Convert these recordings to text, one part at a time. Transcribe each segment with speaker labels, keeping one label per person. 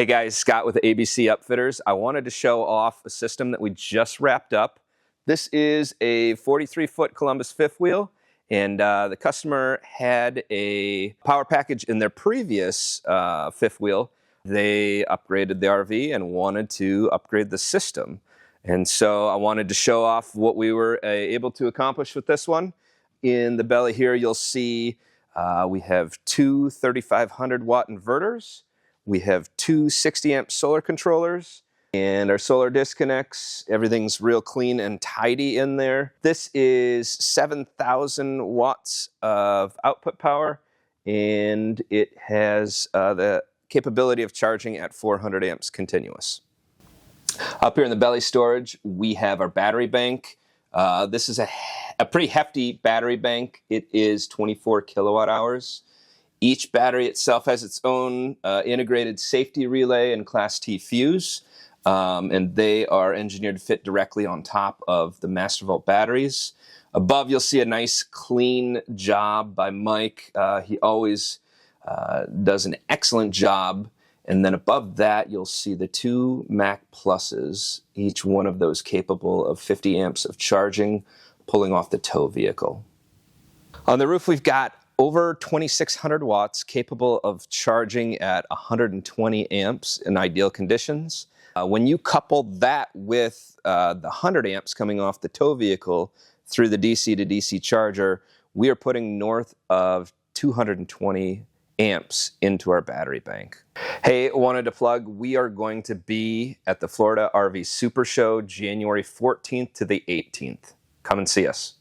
Speaker 1: Hey guys, Scott with ABC Upfitters. I wanted to show off a system that we just wrapped up. This is a 43-foot Columbus fifth wheel, and the customer had a power package in their previous fifth wheel. They upgraded the RV and wanted to upgrade the system. And so I wanted to show off what we were able to accomplish with this one. In the belly here, you'll see we have two 3,500 watt inverters. We have two 60 amp solar controllers and our solar disconnects. Everything's real clean and tidy in there. This is 7,000 watts of output power, and it has the capability of charging at 400 amps continuous. Up here in the belly storage, we have our battery bank. This is a pretty hefty battery bank. It is 24 kilowatt hours. Each battery itself has its own integrated safety relay and Class T fuse, and they are engineered to fit directly on top of the Mastervolt batteries. Above, you'll see a nice clean job by Mike. He always does an excellent job. And then above that, you'll see the two Mac Pluses, each one of those capable of 50 amps of charging, pulling off the tow vehicle. On the roof, we've got over 2,600 watts capable of charging at 120 amps in ideal conditions. When you couple that with the 100 amps coming off the tow vehicle through the DC to DC charger, we are putting north of 220 amps into our battery bank. Hey, wanted to plug, we are going to be at the Florida RV Super Show January 14th to the 18th. Come and see us.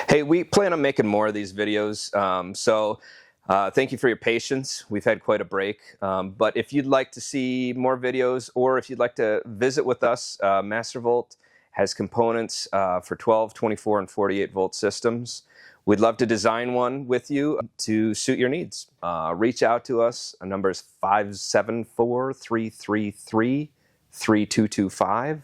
Speaker 1: Hey, we plan on making more of these videos, so thank you for your patience. We've had quite a break, but if you'd like to see more videos or if you'd like to visit with us, Mastervolt has components for 12, 24, and 48 volt systems. We'd love to design one with you to suit your needs. Reach out to us. Our number is 574-333-3225,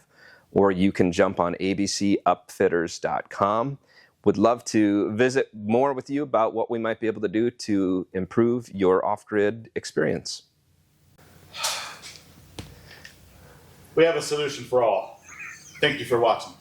Speaker 1: or you can jump on abcupfitters.com. Would love to visit more with you about what we might be able to do to improve your off-grid experience.
Speaker 2: We have a solution for all. Thank you for watching.